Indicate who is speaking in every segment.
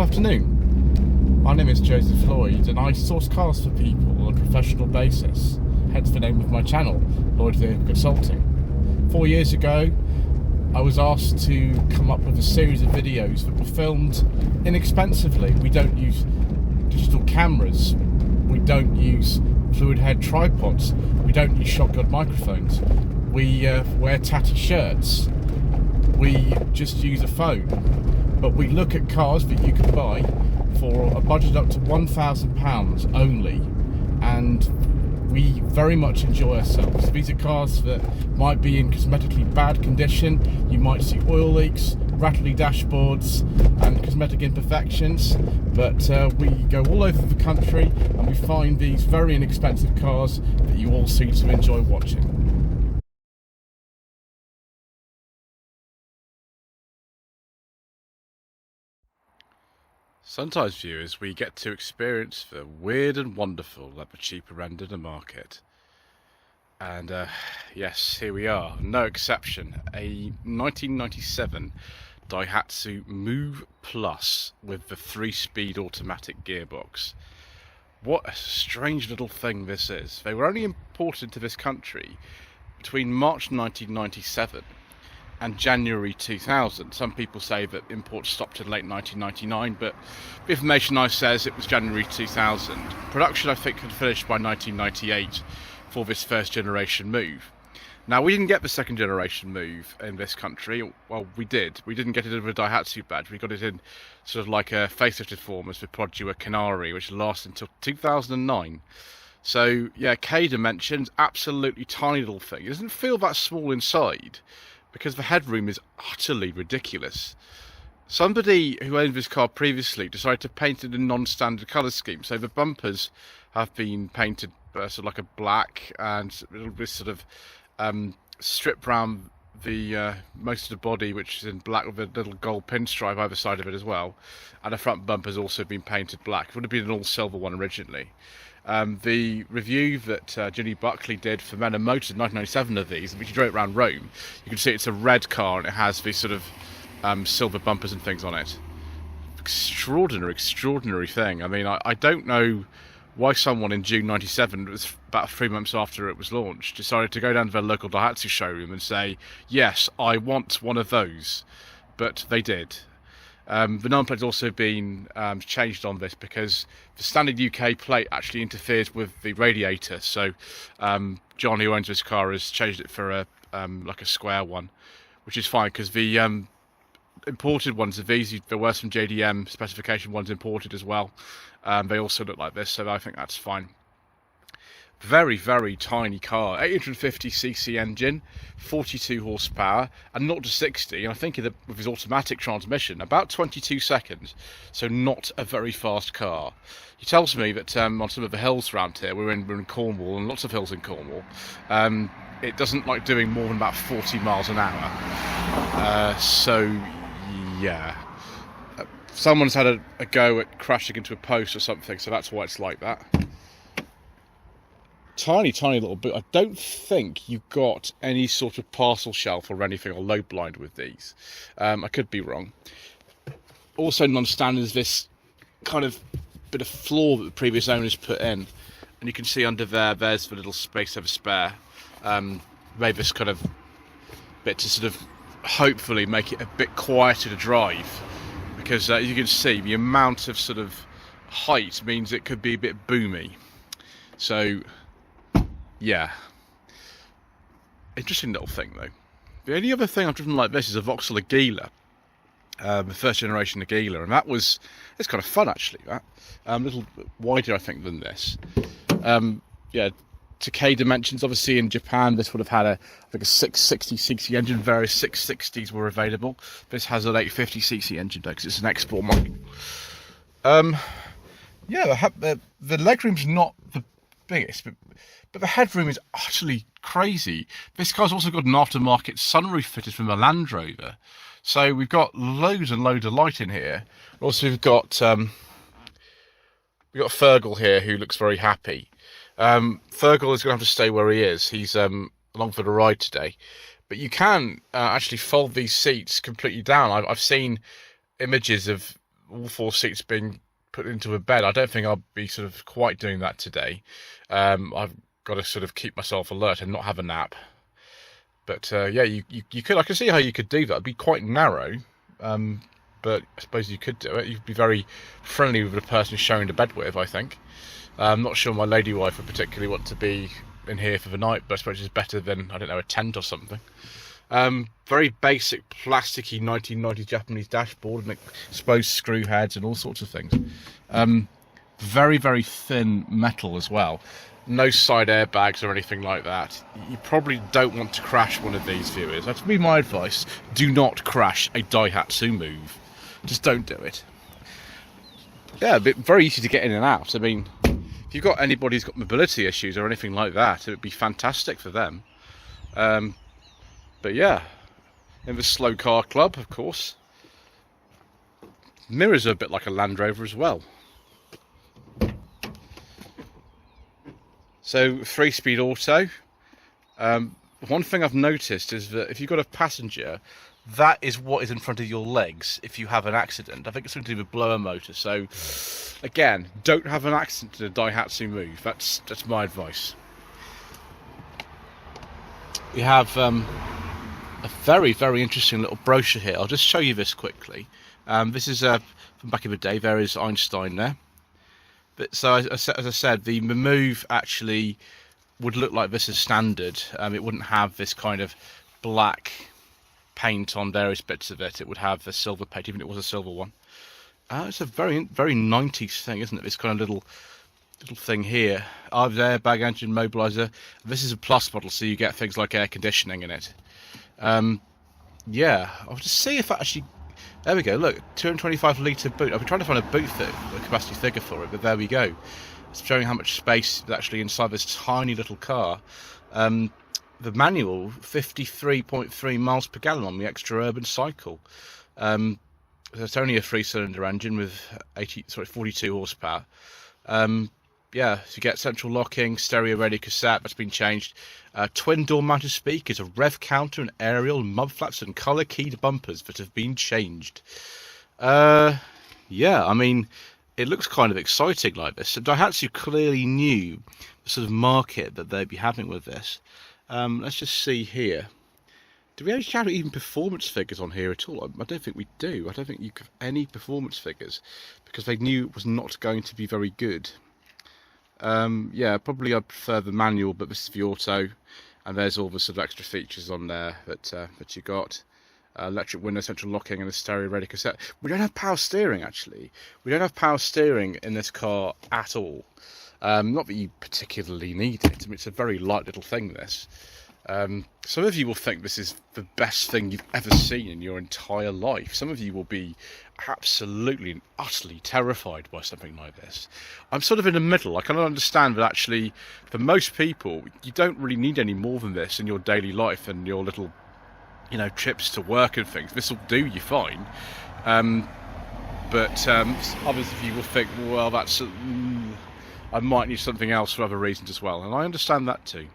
Speaker 1: afternoon. My name is Joseph Lloyd and I source cars for people on a professional basis, hence the name of my channel, Lloyd Vehicle Consulting. 4 years ago, I was asked to come up with a series of videos that were filmed inexpensively. We don't use digital cameras, we don't use fluid head tripods, we don't use shotgun microphones, we wear tatty shirts, we just use a phone. But we look at cars that you can buy for a budget up to £1,000 only, and we very much enjoy ourselves. These are cars that might be in cosmetically bad condition. You might see oil leaks, rattly dashboards and cosmetic imperfections, but we go all over the country and we find these very inexpensive cars that you all seem to enjoy watching. Sometimes, viewers, we get to experience the weird and wonderful at the cheaper end of the market. And yes, here we are, no exception, a 1997 Daihatsu Move Plus with the 3-speed automatic gearbox. What a strange little thing this is. They were only imported to this country between March 1997 and January 2000. Some people say that imports stopped in late 1999, but the information I says it was January 2000. Production, I think, had finished by 1998 for this first generation Move. Now, we didn't get the second generation Move in this country. Well, we did. We didn't get it in a Daihatsu badge. We got it in sort of like a facelifted form as the Producer Canary, which lasted until 2009. So, yeah, K dimensions, absolutely tiny little thing. It doesn't feel that small inside, because the headroom is utterly ridiculous. Somebody who owned this car previously decided to paint it in non-standard colour scheme. So the bumpers have been painted sort of like a black, and it'll be sort of stripped around the most of the body, which is in black with a little gold pinstripe either side of it as well. And the front bumper's also been painted black. It would have been an all-silver one originally. The review that Ginny Buckley did for Men and Motors in 1997 of these, which he drove around Rome, you can see it's a red car and it has these sort of silver bumpers and things on it. Extraordinary thing. I mean, I don't know why someone in June 97, it was about 3 months after it was launched, decided to go down to their local Daihatsu showroom and say, yes, I want one of those. But they did. The number plate's also been changed on this because the standard UK plate actually interferes with the radiator. So John, who owns this car, has changed it for a like a square one, which is fine because the imported ones of these, there were some JDM specification ones imported as well. They also look like this, so I think that's fine. Very tiny car, 850cc engine, 42 horsepower, and 0 to 60, and I think with his automatic transmission, about 22 seconds, so not a very fast car. He tells me that on some of the hills around here, we're in Cornwall, and lots of hills in Cornwall, it doesn't like doing more than about 40 miles an hour. So, yeah. Someone's had a go at crashing into a post or something, so that's why it's like that. Tiny little bit. I don't think you got any sort of parcel shelf or anything or load blind with these. I could be wrong. Also non-standard is this kind of bit of floor that the previous owners put in, and you can see under there's the little space of a spare. Maybe this kind of bit to sort of hopefully make it a bit quieter to drive, because as you can see, the amount of sort of height means it could be a bit boomy. So yeah, interesting little thing though. The only other thing I've driven like this is a Vauxhall Aguila, the first generation Aguila, and it's kind of fun actually. That a little wider I think than this. Yeah, to K dimensions, obviously in Japan this would have had I think a 660cc engine. Various 660s were available. This has an 850cc engine though, because it's an export model. Yeah, the legroom's not the biggest, but the headroom is utterly crazy. This car's also got an aftermarket sunroof fitted from a Land Rover, so we've got loads and loads of light in here. Also, we've got Fergal here, who looks very happy. Fergal is going to have to stay where he is. He's along for the ride today, but you can actually fold these seats completely down. I've seen images of all 4 seats being put into a bed. I don't think I'll be sort of quite doing that today. I've got to sort of keep myself alert and not have a nap. But yeah, you could. I can see how you could do that. It'd be quite narrow, but I suppose you could do it. You'd be very friendly with the person you're sharing the bed with, I think. I'm not sure my lady wife would particularly want to be in here for the night, but I suppose it's better than, I don't know, a tent or something. Very basic plasticky 1990s Japanese dashboard and exposed screw heads and all sorts of things. Very, very thin metal as well. No side airbags or anything like that. You probably don't want to crash one of these, viewers. That's be my advice. Do not crash a Daihatsu Move. Just don't do it. Yeah, very easy to get in and out. I mean, if you've got anybody who's got mobility issues or anything like that, it would be fantastic for them. But yeah, in the slow car club, of course. Mirrors are a bit like a Land Rover as well. So 3-speed auto. One thing I've noticed is that if you've got a passenger, that is what is in front of your legs if you have an accident. I think it's something to do with blower motor. So again, don't have an accident in a Daihatsu Move. That's my advice. We have a very, very interesting little brochure here. I'll just show you this quickly. This is from back in the day. There is Einstein there. But so as I said, the Move actually would look like this as standard. It wouldn't have this kind of black paint on various bits of it. It would have the silver paint, even if it was a silver one. It's a very, very 90s thing, isn't it? This kind of little thing here. I've airbag, engine mobiliser. This is a plus model, so you get things like air conditioning in it. Yeah, I'll just see if actually. There we go. Look, 225 litre boot. I've been trying to find a boot a capacity figure for it, but there we go. It's showing how much space is actually inside this tiny little car. The manual, 53.3 miles per gallon on the extra urban cycle. It's only a 3-cylinder engine with 42 horsepower. Yeah, so you get central locking, stereo radio cassette, that's been changed. Twin door mounted speakers, a rev counter, and aerial, mud flaps, and colour keyed bumpers that have been changed. Yeah, I mean, it looks kind of exciting like this. So Daihatsu clearly knew the sort of market that they'd be having with this. Let's just see here. Do we actually have even performance figures on here at all? I don't think we do. I don't think you have any performance figures because they knew it was not going to be very good. Yeah, probably I'd prefer the manual, but this is the auto, and there's all the sort of extra features on there that you got. Electric window, central locking, and a stereo radio cassette. We don't have power steering, actually. We don't have power steering in this car at all. Not that you particularly need it. I mean, it's a very light little thing, this. Some of you will think this is the best thing you've ever seen in your entire life. Some of you will be absolutely and utterly terrified by something like this. I'm sort of in the middle. I kind of understand that actually, for most people, you don't really need any more than this in your daily life and your little, trips to work and things. This will do you fine. But others of you will think, well, that's I might need something else for other reasons as well, and I understand that too.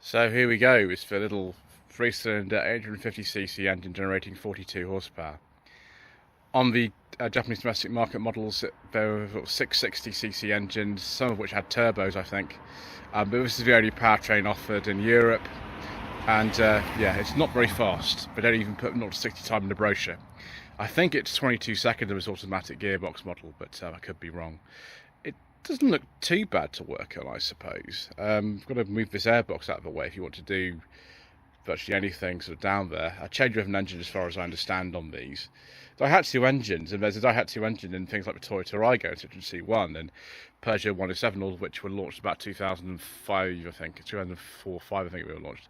Speaker 1: So here we go. It's the little 3-cylinder 850cc engine generating 42 horsepower. On the Japanese domestic market models, there were 660cc engines, some of which had turbos, I think. But this is the only powertrain offered in Europe. And yeah, it's not very fast. They don't even put 0 to 60 time in the brochure. I think it's 22 seconds of its automatic gearbox model, but I could be wrong. It doesn't look too bad to work on, I suppose. I've got to move this airbox out of the way if you want to do virtually anything sort of down there. A change-driven engine, as far as I understand, on these. Daihatsu engines, and there's a Daihatsu engine in things like the Toyota Aygo, C1, and Peugeot 107, all of which were launched about 2005, I think, 2004, 5, I think we were launched.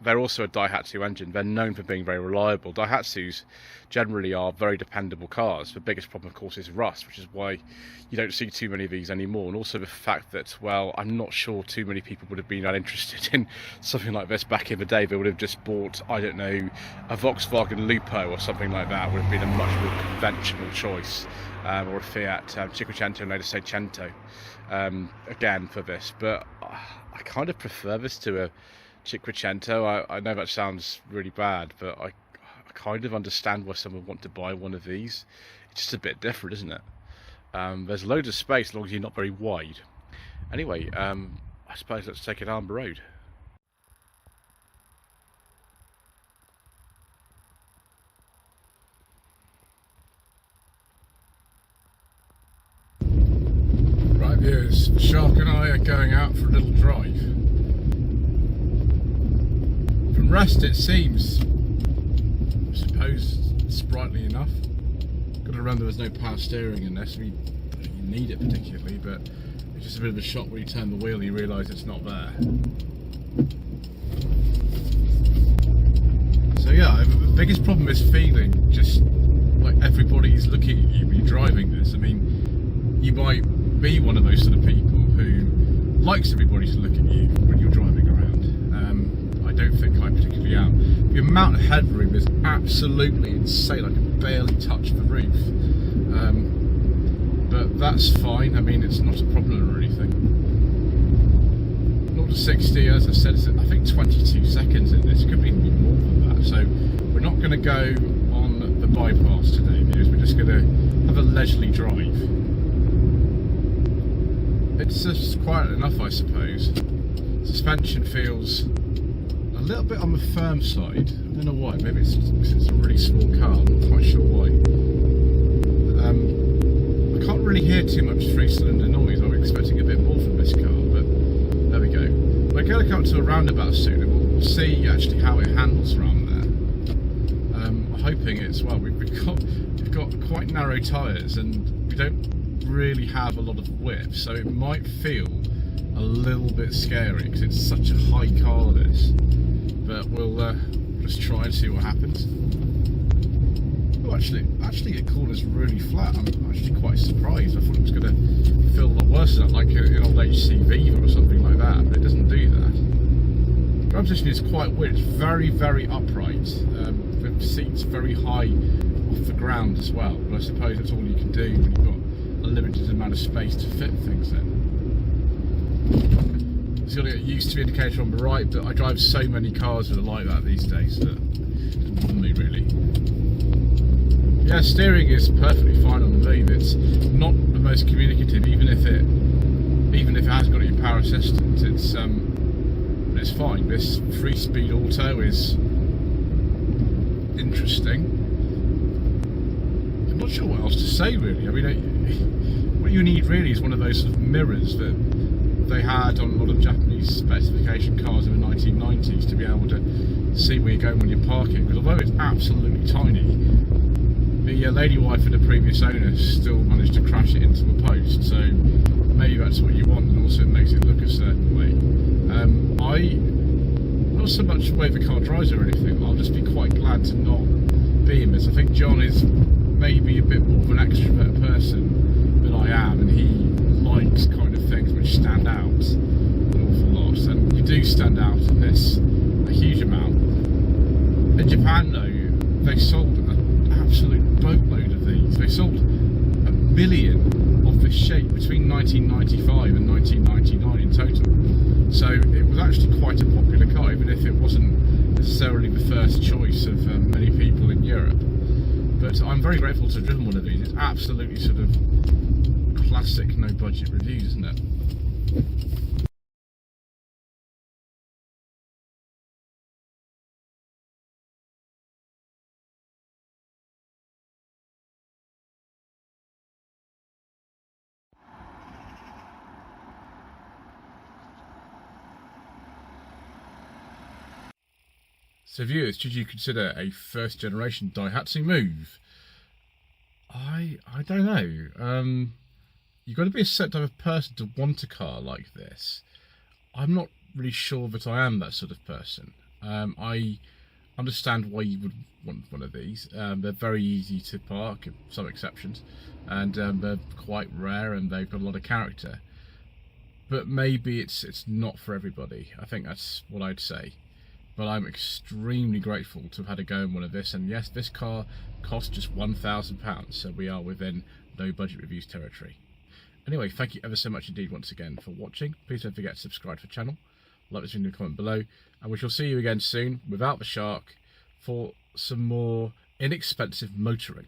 Speaker 1: They're also a Daihatsu engine. They're known for being very reliable. Daihatsus generally are very dependable cars. The biggest problem, of course, is rust, which is why you don't see too many of these anymore. And also the fact that, well, I'm not sure too many people would have been that interested in something like this back in the day. They would have just bought, I don't know, a Volkswagen Lupo or something like that. Would have been a much more conventional choice. Or a Fiat Cinquecento and later Seicento again for this, but I kind of prefer this to a Cinquecento. I know that sounds really bad, but I kind of understand why someone would want to buy one of these. It's just a bit different, isn't it? There's loads of space as long as you're not very wide. Anyway, I suppose let's take it down the road. Right, viewers, Shark and I are going out for a little drive. From rest it seems, I suppose, sprightly enough. Got to remember there's no power steering in this, we don't need it particularly, but it's just a bit of a shock when you turn the wheel and you realise it's not there. So yeah, the biggest problem is feeling just like everybody's looking at you when you're driving this. I mean, you might be one of those sort of people who likes everybody to look at you when you're driving around. I don't think I particularly am. The amount of headroom is absolutely insane. I can barely touch the roof. But that's fine. I mean, it's not a problem or anything. 0 to 60, as I said, I think 22 seconds in this. It could even be more than that. So we're not going to go on the bypass today, because we're just going to have a leisurely drive. It's just quiet enough, I suppose. Suspension feels a little bit on the firm side. I don't know why. Maybe it's because it's a really small car. I'm not quite sure why. I can't really hear too much 3-cylinder noise. I was expecting a bit more from this car, but there we go. We're going to come to a roundabout soon, and we'll see actually how it handles around there. I'm hoping it's, well, we've got quite narrow tyres, and we don't really have a lot of width, so it might feel a little bit scary because it's such a high car, this. But we'll just try and see what happens. Oh, actually it corners really flat. I'm actually quite surprised. I thought it was going to feel a lot worse than that, like an old HCV or something like that, but it doesn't do that. The ground position is quite weird. It's very, very upright. The seat's very high off the ground as well, but I suppose that's all you can do when you've got a limited amount of space to fit things in. It's got to get used to the indicator on the right, but I drive so many cars that are like that these days that it doesn't bother me really. Yeah, steering is perfectly fine on the move. It's not the most communicative, even if it has got your power assistant. It's fine. This 3-speed auto is interesting. I'm not sure what else to say really. I mean, what you need really is one of those sort of mirrors that they had on a lot of Japanese specification cars in the 1990s to be able to see where you're going when you're parking, because although it's absolutely tiny, the lady wife of the previous owner still managed to crash it into a post, so maybe that's what you want, and also it makes it look a certain way. Not so much the way the car drives or anything, I'll just be quite glad to not be in this. I think John is maybe a bit more of an extrovert person than I am, and he likes kind of things which stand out an awful lot, and you do stand out in this a huge amount. In Japan though, they sold an absolute boatload of these. They sold 1 million of this shape between 1995 and 1999 in total. So it was actually quite a popular car, even if it wasn't necessarily the first choice of many people in Europe. But I'm very grateful to have driven one of these. It's absolutely sort of classic no budget reviews, isn't it? So viewers, should you consider a first generation Daihatsu move? I don't know. You've got to be a certain type of person to want a car like this. I'm not really sure that I am that sort of person. I understand why you would want one of these. They're very easy to park, with some exceptions, and they're quite rare and they've got a lot of character. But maybe it's not for everybody. I think that's what I'd say. But I'm extremely grateful to have had a go in one of this, and yes, this car cost just £1,000, so we are within no budget reviews territory. Anyway, thank you ever so much indeed once again for watching. Please don't forget to subscribe to the channel, like this video, comment below, and we shall see you again soon without the shark for some more inexpensive motoring.